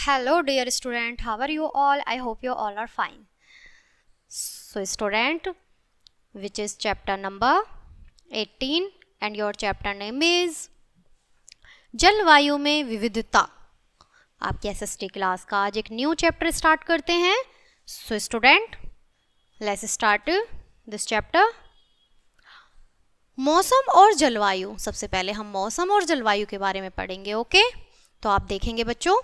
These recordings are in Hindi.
Hello dear student, how are you all? I hope you all are fine. So student, which is chapter number 18 and your chapter name is जलवायु में विविधता. आपकी एसएसटी क्लास का आज एक न्यू चैप्टर स्टार्ट करते हैं. So student, let's start this chapter. मौसम और जलवायु. सबसे पहले हम मौसम और जलवायु के बारे में पढ़ेंगे. ओके, तो आप देखेंगे बच्चों,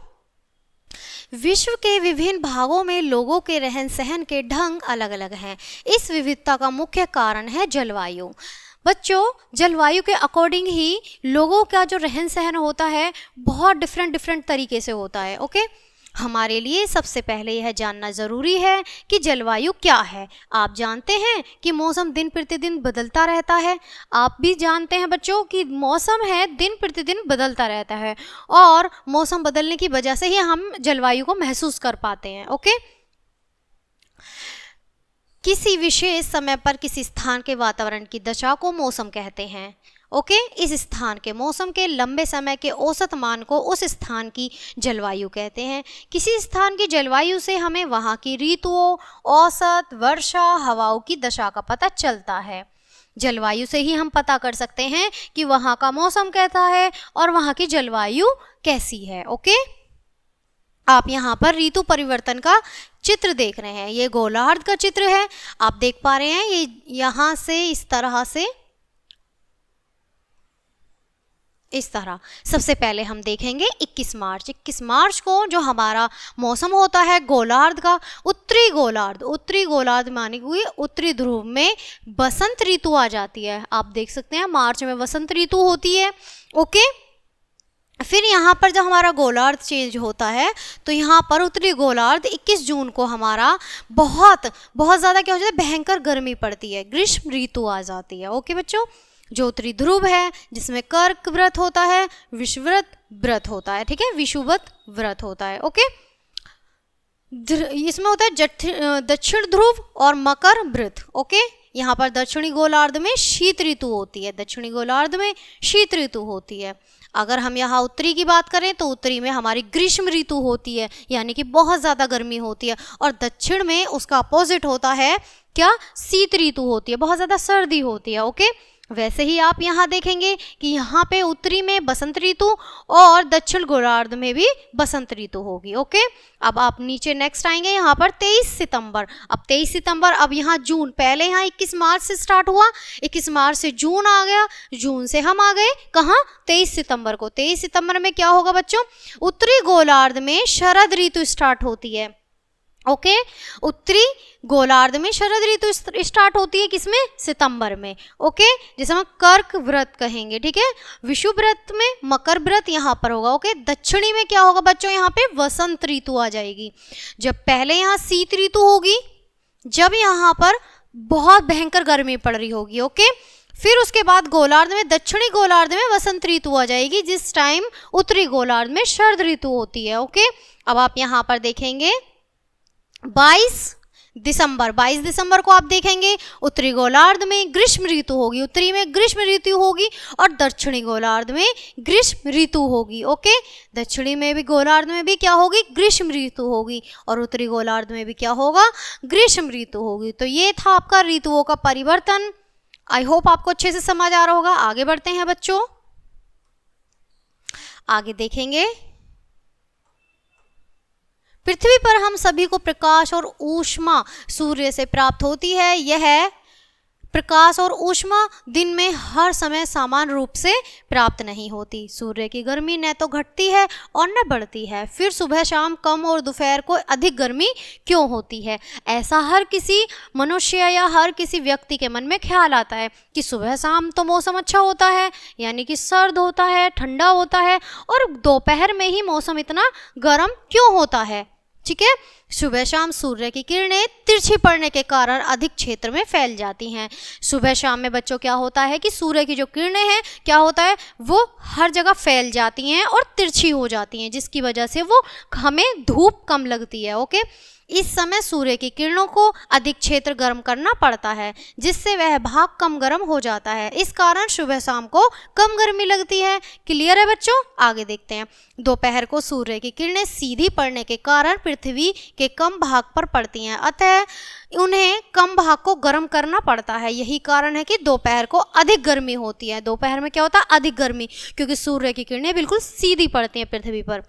विश्व के विभिन्न भागों में लोगों के रहन सहन के ढंग अलग अलग हैं. इस विविधता का मुख्य कारण है जलवायु. बच्चों, जलवायु के अकॉर्डिंग ही लोगों का जो रहन सहन होता है बहुत डिफरेंट तरीके से होता है. ओके, हमारे लिए सबसे पहले यह जानना ज़रूरी है कि जलवायु क्या है. आप जानते हैं कि मौसम दिन प्रतिदिन बदलता रहता है. आप भी जानते हैं बच्चों कि मौसम है दिन प्रतिदिन बदलता रहता है और मौसम बदलने की वजह से ही हम जलवायु को महसूस कर पाते हैं. ओके, किसी विशेष समय पर किसी स्थान के वातावरण की दशा को मौसम कहते हैं. ओके, इस स्थान के मौसम के लंबे समय के औसत मान को उस स्थान की जलवायु कहते हैं. किसी स्थान की जलवायु से हमें वहाँ की ऋतुओं, औसत वर्षा, हवाओं की दशा का पता चलता है. जलवायु से ही हम पता कर सकते हैं कि वहाँ का मौसम कैसा है और वहाँ की जलवायु कैसी है. ओके, आप यहाँ पर ऋतु परिवर्तन का चित्र देख रहे हैं. ये गोलार्ध का चित्र है, आप देख पा रहे हैं. ये यहाँ से इस तरह सबसे पहले हम देखेंगे 21 मार्च को जो हमारा मौसम होता है गोलार्ध का, उत्तरी गोलार्ध मानी हुई उत्तरी ध्रुव में बसंत ऋतु आ जाती है. आप देख सकते हैं मार्च में बसंत ऋतु होती है. ओके, फिर यहाँ पर जब हमारा गोलार्ध चेंज होता है तो यहाँ पर उत्तरी गोलार्ध 21 जून को हमारा बहुत ज़्यादा क्या हो जाता है, भयंकर गर्मी पड़ती है, ग्रीष्म ऋतु आ जाती है. ओके बच्चों, जो उत्तरी ध्रुव है जिसमें कर्क व्रत होता है, विषुवत व्रत होता है. ठीक है, विषुवत व्रत होता है. ओके, इसमें होता है दक्षिण ध्रुव और मकर व्रत. ओके, यहाँ पर दक्षिणी गोलार्ध में शीत ऋतु होती है. अगर हम यहाँ उत्तरी की बात करें तो उत्तरी में हमारी ग्रीष्म ऋतु होती है, यानी कि बहुत ज़्यादा गर्मी होती है. और दक्षिण में उसका अपोजिट होता है क्या, शीत ऋतु होती है, बहुत ज़्यादा सर्दी होती है. ओके, वैसे ही आप यहाँ देखेंगे कि यहाँ पे उत्तरी में बसंत ऋतु और दक्षिण गोलार्ध में भी बसंत ऋतु होगी. ओके, अब आप नीचे नेक्स्ट आएंगे यहाँ पर 23 सितंबर. अब 23 सितंबर, अब यहाँ जून, पहले यहाँ 21 मार्च से स्टार्ट हुआ, 21 मार्च से जून आ गया, जून से हम आ गए कहाँ, 23 सितंबर को. 23 सितंबर में क्या होगा बच्चों, उत्तरी गोलार्ध में शरद ऋतु स्टार्ट होती है. ओके, उत्तरी गोलार्ध में शरद ऋतु स्टार्ट होती है किसमें, सितंबर में. ओके, जैसे हम कर्क व्रत कहेंगे. ठीक है, विषु व्रत में मकर व्रत यहाँ पर होगा. ओके, दक्षिणी में क्या होगा बच्चों, यहाँ पे वसंत ऋतु आ जाएगी. जब पहले यहाँ शीत ऋतु होगी, जब यहाँ पर बहुत भयंकर गर्मी पड़ रही होगी. ओके, फिर उसके बाद गोलार्ध में, दक्षिणी गोलार्ध में वसंत ऋतु आ जाएगी, जिस टाइम उत्तरी गोलार्ध में शरद ऋतु होती है. ओके, अब आप यहाँ पर देखेंगे 22 दिसंबर को आप देखेंगे उत्तरी गोलार्ध में ग्रीष्म ऋतु होगी, उत्तरी में ग्रीष्म ऋतु होगी और दक्षिणी गोलार्ध में ग्रीष्म ऋतु होगी. ओके, दक्षिणी में भी गोलार्ध में भी क्या होगी, ग्रीष्म ऋतु होगी और उत्तरी गोलार्ध में भी क्या होगा, ग्रीष्म ऋतु होगी. तो ये था आपका ऋतुओं का परिवर्तन. आई होप आपको अच्छे से समझ आ रहा होगा. आगे बढ़ते हैं बच्चों, आगे देखेंगे. पृथ्वी पर हम सभी को प्रकाश और ऊष्मा सूर्य से प्राप्त होती है. यह प्रकाश और ऊष्मा दिन में हर समय समान रूप से प्राप्त नहीं होती. सूर्य की गर्मी न तो घटती है और न बढ़ती है. फिर सुबह शाम कम और दोपहर को अधिक गर्मी क्यों होती है. ऐसा हर किसी मनुष्य या हर किसी व्यक्ति के मन में ख्याल आता है कि सुबह शाम तो मौसम अच्छा होता है, यानी कि सर्द होता है, ठंडा होता है, और दोपहर में ही मौसम इतना गर्म क्यों होता है. ठीक है, सुबह शाम सूर्य की किरणें तिरछी पड़ने के कारण अधिक क्षेत्र में फैल जाती हैं। सुबह शाम में बच्चों क्या होता है कि सूर्य की जो किरणें हैं क्या होता है, वो हर जगह फैल जाती हैं और तिरछी हो जाती हैं, जिसकी वजह से वो हमें धूप कम लगती है। ओके, इस समय सूर्य की किरणों को अधिक क्षेत्र गर्म करना पड़ता है, जिससे वह भाग कम गर्म हो जाता है। इस कारण सुबह शाम को कम गर्मी लगती है। क्लियर है बच्चों? आगे देखते हैं। दोपहर को सूर्य की किरणें सीधी पड़ने के कारण पृथ्वी के कम भाग पर पड़ती हैं, अतः उन्हें कम भाग को गर्म करना पड़ता है। यही कारण है कि दोपहर को अधिक गर्मी होती है। दोपहर में क्या होता है? अधिक गर्मी, क्योंकि सूर्य की किरणें बिल्कुल सीधी पड़ती हैं पृथ्वी पर।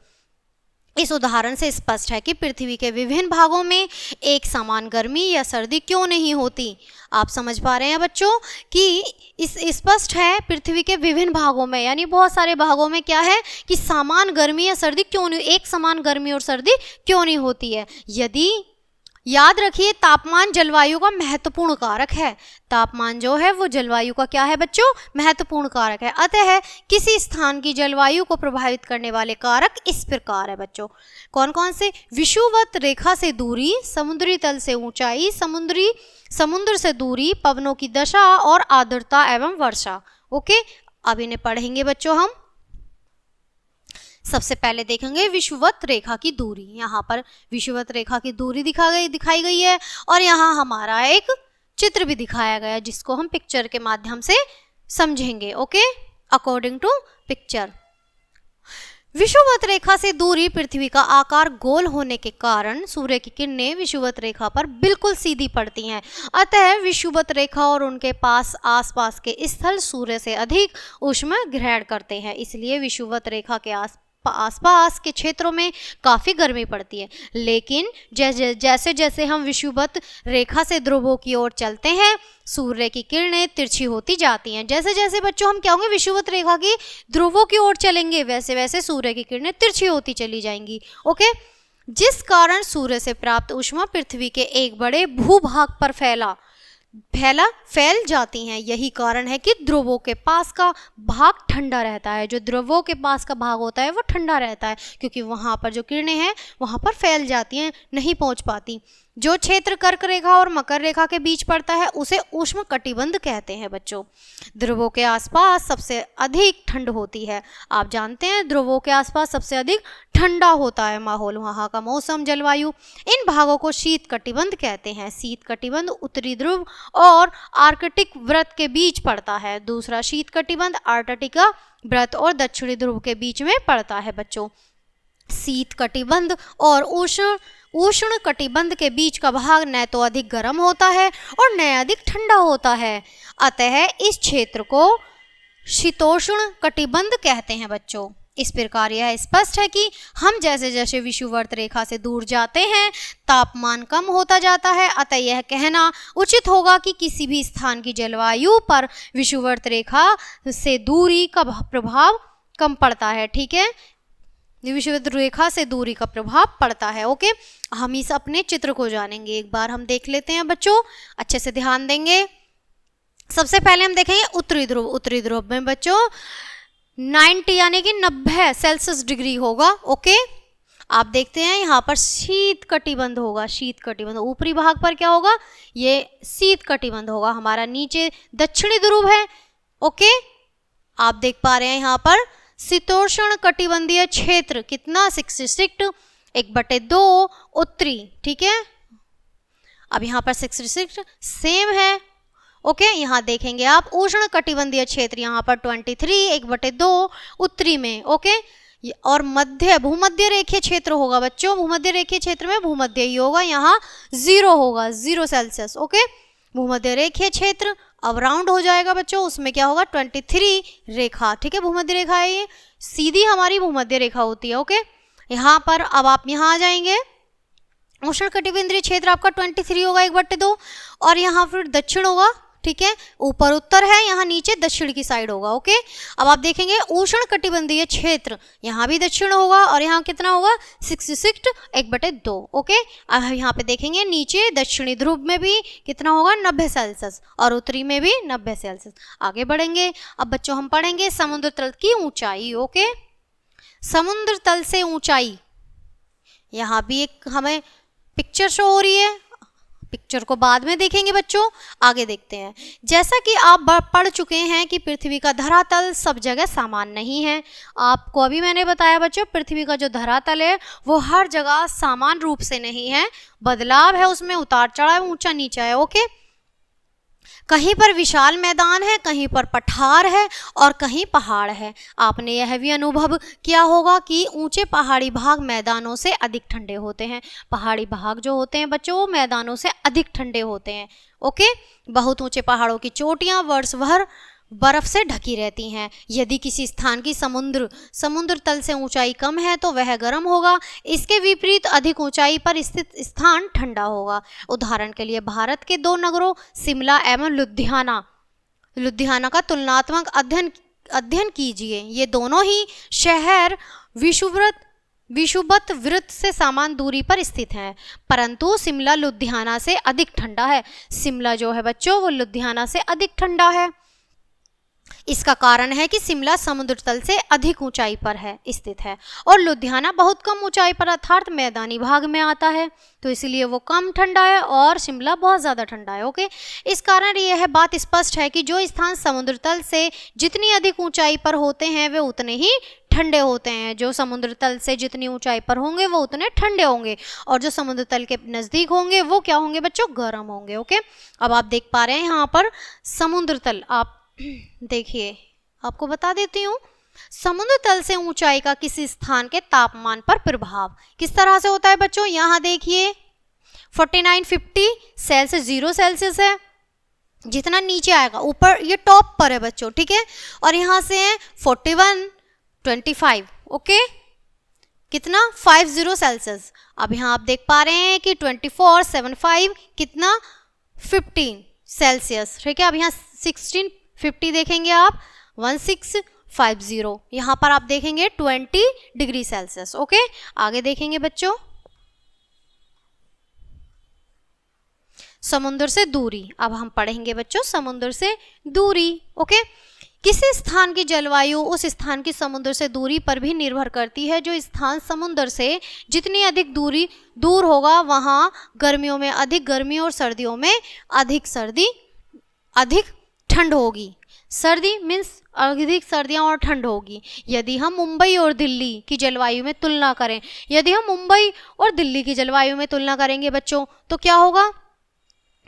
इस उदाहरण से स्पष्ट है कि पृथ्वी के विभिन्न भागों में एक समान गर्मी या सर्दी क्यों नहीं होती। आप समझ पा रहे हैं बच्चों कि इस स्पष्ट है पृथ्वी के विभिन्न भागों में, यानी बहुत सारे भागों में क्या है कि समान गर्मी या सर्दी क्यों नहीं, एक समान गर्मी और सर्दी क्यों नहीं होती है। यदि याद रखिए, तापमान जलवायु का महत्वपूर्ण कारक है। तापमान जो है वो जलवायु का क्या है बच्चों? महत्वपूर्ण कारक है। अतः किसी स्थान की जलवायु को प्रभावित करने वाले कारक इस प्रकार है बच्चों। कौन कौन से? विषुवत रेखा से दूरी, समुद्री तल से ऊंचाई, समुद्र से दूरी, पवनों की दशा और आर्द्रता एवं वर्षा। ओके, अब इन्हें पढ़ेंगे बच्चों हम। सबसे पहले देखेंगे विषुवत रेखा की दूरी। यहाँ पर विषुवत रेखा की दूरी दिखाई गई है और यहाँ हमारा एक चित्र भी दिखाया गया है, जिसको हम पिक्चर के माध्यम से समझेंगे। Okay, according to picture. विषुवत रेखा से दूरी पृथ्वी का आकार गोल होने के कारण सूर्य की किरणें विषुवत रेखा पर बिल्कुल सीधी पड़ती हैं। अतः विषुवत रेखा और उनके आसपास के स्थल सूर्य से अधिक ऊष्मा ग्रहण करते हैं, इसलिए विषुवत रेखा के आसपास के क्षेत्रों में काफ़ी गर्मी पड़ती है। लेकिन जैसे जैसे हम विषुवत रेखा से ध्रुवों की ओर चलते हैं, सूर्य की किरणें तिरछी होती जाती हैं। जैसे जैसे बच्चों हम क्या होंगे, विषुवत रेखा की ध्रुवों की ओर चलेंगे, वैसे वैसे सूर्य की किरणें तिरछी होती चली जाएंगी। ओके, जिस कारण सूर्य से प्राप्त ऊष्मा पृथ्वी के एक बड़े भूभाग पर फैल जाती हैं। यही कारण है कि ध्रुवों के पास का भाग ठंडा रहता है। जो ध्रुवों के पास का भाग होता है वो ठंडा रहता है, क्योंकि वहाँ पर जो किरणें हैं वहाँ पर फैल जाती हैं, नहीं पहुँच पाती। जो क्षेत्र कर्क रेखा और मकर रेखा के बीच पड़ता है उसे उष्ण कटिबंध कहते हैं बच्चों। ध्रुवों के आसपास सबसे अधिक ठंड होती है। आप जानते हैं ध्रुवों के आसपास सबसे अधिक ठंडा होता है माहौल, वहाँ का मौसम, जलवायु। इन भागों को शीत कटिबंध कहते हैं। शीत कटिबंध उत्तरी ध्रुव और आर्कटिक वृत्त के बीच पड़ता है। दूसरा शीत कटिबंध आर्कटिका वृत्त और दक्षिणी ध्रुव के बीच में पड़ता है बच्चों। शीत कटिबंध और उष्ण कटिबंध के बीच का भाग न तो अधिक गर्म होता है और न अधिक ठंडा होता है, अतः इस क्षेत्र को शीतोष्ण कटिबंध कहते हैं बच्चों। इस प्रकार यह स्पष्ट है कि हम जैसे जैसे विषुवत रेखा से दूर जाते हैं तापमान कम होता जाता है, अतः यह कहना उचित होगा कि किसी भी स्थान की जलवायु पर विषुवत रेखा से दूरी का प्रभाव कम पड़ता है। ठीक है, विषुवत रेखा से दूरी का प्रभाव पड़ता है। ओके, हम इस अपने चित्र को जानेंगे, एक बार हम देख लेते हैं बच्चों, अच्छे से ध्यान देंगे। सबसे पहले हम देखेंगे उत्तरी ध्रुव। उत्तरी ध्रुव में बच्चों 90 यानी कि 90 सेल्सियस डिग्री होगा। ओके, आप देखते हैं यहाँ पर शीत कटिबंध होगा। शीत कटिबंध ऊपरी भाग पर क्या होगा, ये शीत कटिबंध होगा। हमारा नीचे दक्षिणी ध्रुव है। ओके, आप देख पा रहे हैं यहाँ पर शीतोष्ण कटिबंधीय क्षेत्र कितना 66 1/2 उत्तरी। ठीक है, अब यहाँ पर 66 सेम है। ओके, यहाँ देखेंगे आप उष्ण कटिबंधीय क्षेत्र यहाँ पर 23 1/2 उत्तरी में। ओके, और भूमध्य रेखीय क्षेत्र होगा बच्चों। भूमध्य रेखीय क्षेत्र में भूमध्य ही होगा, यहाँ 0 होगा, 0 सेल्सियस। ओके, भूमध्य रेखीय क्षेत्र अब राउंड हो जाएगा बच्चों, उसमें क्या होगा 23 रेखा। ठीक है, भूमध्य रेखा है, ये सीधी हमारी भूमध्य रेखा होती है। ओके, यहाँ पर अब आप यहाँ आ जाएंगे, उष्ण कटिबंधीय क्षेत्र आपका 23 होगा 1/2 और यहाँ फिर दक्षिण होगा। ठीक है, ऊपर उत्तर है, यहाँ नीचे दक्षिण की साइड होगा। ओके, अब आप देखेंगे उष्ण कटिबंधीय क्षेत्र यहाँ भी दक्षिण होगा और यहाँ कितना होगा 66 1/2। ओके, अब यहाँ पे देखेंगे नीचे दक्षिणी ध्रुव में भी कितना होगा 90 सेल्सियस और उत्तरी में भी 90 सेल्सियस। आगे बढ़ेंगे, अब बच्चों हम पढ़ेंगे समुद्र तल की ऊंचाई। ओके, समुद्र तल से ऊंचाई, यहाँ भी एक हमें पिक्चर शो हो रही है, पिक्चर को बाद में देखेंगे बच्चों, आगे देखते हैं। जैसा कि आप पढ़ चुके हैं कि पृथ्वी का धरातल सब जगह समान नहीं है। आपको अभी मैंने बताया बच्चों, पृथ्वी का जो धरातल है वो हर जगह समान रूप से नहीं है, बदलाव है उसमें, उतार चढ़ाव, ऊंचा नीचा है। ओके, कहीं पर विशाल मैदान है, कहीं पर पठार है और कहीं पहाड़ है। आपने यह भी अनुभव किया होगा कि ऊंचे पहाड़ी भाग मैदानों से अधिक ठंडे होते हैं। पहाड़ी भाग जो होते हैं बच्चों वो मैदानों से अधिक ठंडे होते हैं। ओके, बहुत ऊंचे पहाड़ों की चोटियां वर्ष भर बर्फ से ढकी रहती हैं। यदि किसी स्थान की समुद्र तल से ऊंचाई कम है तो वह गर्म होगा, इसके विपरीत अधिक ऊंचाई पर स्थित स्थान ठंडा होगा। उदाहरण के लिए भारत के 2 नगरों शिमला एवं लुधियाना का तुलनात्मक अध्ययन कीजिए। ये दोनों ही शहर विषुवत वृत्त से समान दूरी पर स्थित हैं, परंतु शिमला लुधियाना से अधिक ठंडा है। शिमला जो है बच्चों वो लुधियाना से अधिक ठंडा है। इसका कारण है कि शिमला समुद्र तल से अधिक ऊंचाई पर स्थित है और लुधियाना बहुत कम ऊंचाई पर अर्थात मैदानी भाग में आता है, तो इसलिए वो कम ठंडा है और शिमला बहुत ज़्यादा ठंडा है। ओके, इस कारण यह बात स्पष्ट है कि जो स्थान समुद्र तल से जितनी अधिक ऊंचाई पर होते हैं वे उतने ही ठंडे होते हैं। जो समुद्र तल से जितनी ऊंचाई पर होंगे वो उतने ठंडे होंगे और जो समुद्र तल के नज़दीक होंगे वो क्या होंगे बच्चों, गर्म होंगे। ओके, अब आप देख पा रहे हैं यहाँ पर समुद्र तल, आप देखिए आपको बता देती हूँ, समुद्र तल से ऊंचाई का किसी स्थान के तापमान पर प्रभाव किस तरह से होता है बच्चों। यहाँ देखिए 4950 सेल्सियस 0 सेल्सियस है, जितना नीचे आएगा ऊपर ये टॉप पर है बच्चों, ठीक है, और यहाँ से है 4125 ओके, कितना 50 सेल्सियस। अब यहाँ आप देख पा रहे हैं कि 2475 कितना 15 सेल्सियस, ठीक है। अब यहाँ 1650 देखेंगे आप 1650, यहाँ पर आप देखेंगे 20 डिग्री सेल्सियस। ओके, आगे देखेंगे बच्चों समुद्र से दूरी। अब हम पढ़ेंगे बच्चों समुद्र से दूरी। ओके, किसी स्थान की जलवायु उस स्थान की समुद्र से दूरी पर भी निर्भर करती है। जो स्थान समुद्र से जितनी अधिक दूर होगा वहाँ गर्मियों में अधिक गर्मी और सर्दियों में अधिक सर्दी, अधिक ठंड होगी। सर्दी मीन्स अधिक सर्दियाँ और ठंड होगी। यदि हम मुंबई और दिल्ली की जलवायु में तुलना करें, यदि हम मुंबई और दिल्ली की जलवायु में तुलना करेंगे बच्चों तो क्या होगा,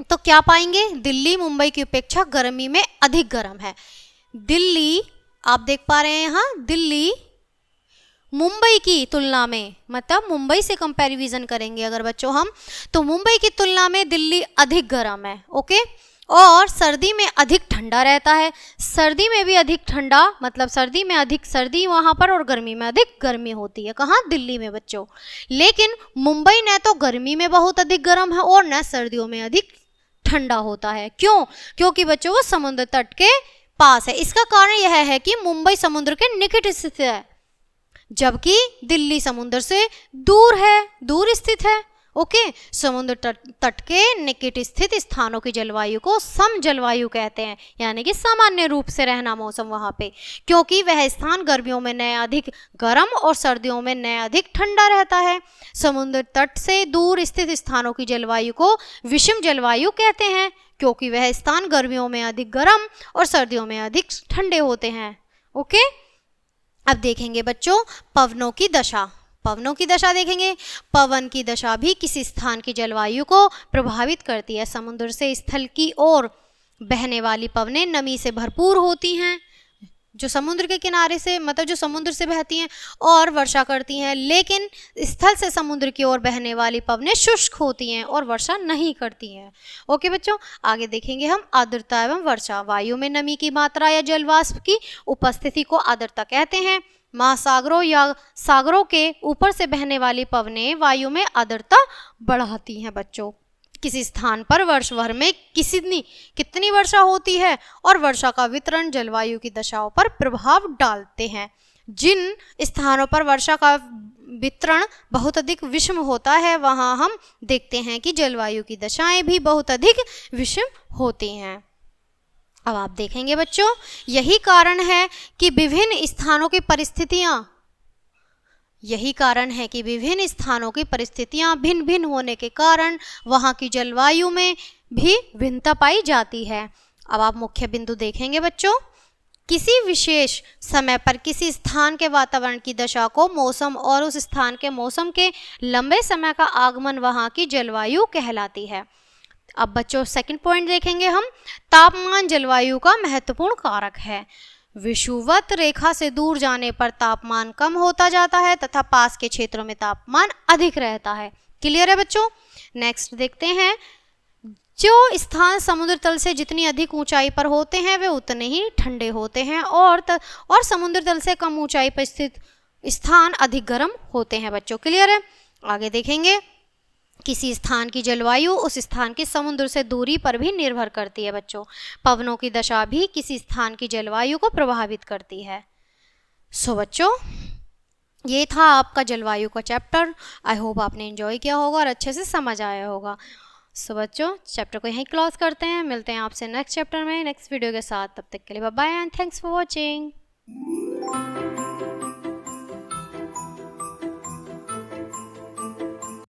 तो क्या पाएंगे, दिल्ली मुंबई की अपेक्षा गर्मी में अधिक गर्म है। दिल्ली आप देख पा रहे हैं यहाँ, दिल्ली मुंबई की तुलना में, मतलब मुंबई से कंपैरिजन करेंगे अगर बच्चों हम, तो मुंबई की तुलना में दिल्ली अधिक गर्म है। ओके, और सर्दी में अधिक ठंडा रहता है। सर्दी में भी अधिक ठंडा, मतलब सर्दी में अधिक सर्दी वहाँ पर और गर्मी में अधिक गर्मी होती है। कहाँ, दिल्ली में बच्चों। लेकिन मुंबई न तो गर्मी में बहुत अधिक गर्म है और न सर्दियों में अधिक ठंडा होता है। क्यों, क्योंकि बच्चों वो समुद्र तट के पास है। इसका कारण यह है कि मुंबई समुद्र के निकट स्थित है जबकि दिल्ली समुद्र से दूर स्थित है। ओके, समुद्र तट के निकट स्थित स्थानों की जलवायु को सम जलवायु कहते हैं, यानी कि सामान्य रूप से रहना मौसम वहाँ पे, क्योंकि वह स्थान गर्मियों में न अधिक गर्म और सर्दियों में न अधिक ठंडा रहता है। समुद्र तट से दूर स्थित स्थानों की जलवायु को विषम जलवायु कहते हैं, क्योंकि वह स्थान गर्मियों में अधिक गर्म और सर्दियों में अधिक ठंडे होते हैं। ओके, अब देखेंगे बच्चों पवनों की दशा। पवनों की दशा देखेंगे। पवन की दशा भी किसी स्थान की जलवायु को प्रभावित करती है। समुद्र से स्थल की ओर बहने वाली पवनें नमी से भरपूर होती हैं, जो समुद्र के किनारे से, मतलब जो समुद्र से बहती हैं और वर्षा करती हैं, लेकिन स्थल से समुद्र की ओर बहने वाली पवनें शुष्क होती हैं और वर्षा नहीं करती हैं। ओके बच्चों, आगे देखेंगे हम आर्द्रता एवं वर्षा। वायु में नमी की मात्रा या जलवाष्प की उपस्थिति को आर्द्रता कहते हैं। महासागरों या सागरों के ऊपर से बहने वाली पवनें वायु में आर्द्रता बढ़ाती हैं बच्चों। किसी स्थान पर वर्ष भर में कितनी वर्षा होती है और वर्षा का वितरण जलवायु की दशाओं पर प्रभाव डालते हैं। जिन स्थानों पर वर्षा का वितरण बहुत अधिक विषम होता है वहां हम देखते हैं कि जलवायु की दशाएं भी बहुत अधिक विषम होती हैं। अब आप देखेंगे बच्चों, यही कारण है कि विभिन्न स्थानों की परिस्थितियां, यही कारण है कि विभिन्न स्थानों की परिस्थितियां भिन्न भिन्न होने के कारण वहां की जलवायु में भी भिन्नता पाई जाती है। अब आप मुख्य बिंदु देखेंगे बच्चों। किसी विशेष समय पर किसी स्थान के वातावरण की दशा को मौसम और उस स्थान के मौसम के लंबे समय का आगमन वहां की जलवायु कहलाती है। अब बच्चों सेकंड पॉइंट देखेंगे हम। तापमान जलवायु का महत्वपूर्ण कारक है। विषुवत रेखा से दूर जाने पर तापमान कम होता जाता है तथा पास के क्षेत्रों में तापमान अधिक रहता है। क्लियर है बच्चों? नेक्स्ट देखते हैं। जो स्थान समुद्र तल से जितनी अधिक ऊंचाई पर होते हैं वे उतने ही ठंडे होते हैं और समुद्र तल से कम ऊंचाई पर स्थित स्थान अधिक गर्म होते हैं बच्चों। क्लियर है? आगे देखेंगे। किसी स्थान की जलवायु उस स्थान की समुद्र से दूरी पर भी निर्भर करती है बच्चों। पवनों की दशा भी किसी स्थान की जलवायु को प्रभावित करती है। सो बच्चों, ये था आपका जलवायु का चैप्टर। आई होप आपने एंजॉय किया होगा और अच्छे से समझ आया होगा। सो बच्चों, चैप्टर को यहीं क्लोज करते हैं। मिलते हैं आपसे नेक्स्ट चैप्टर में नेक्स्ट वीडियो के साथ। तब तक के लिए bye bye and thanks for watching.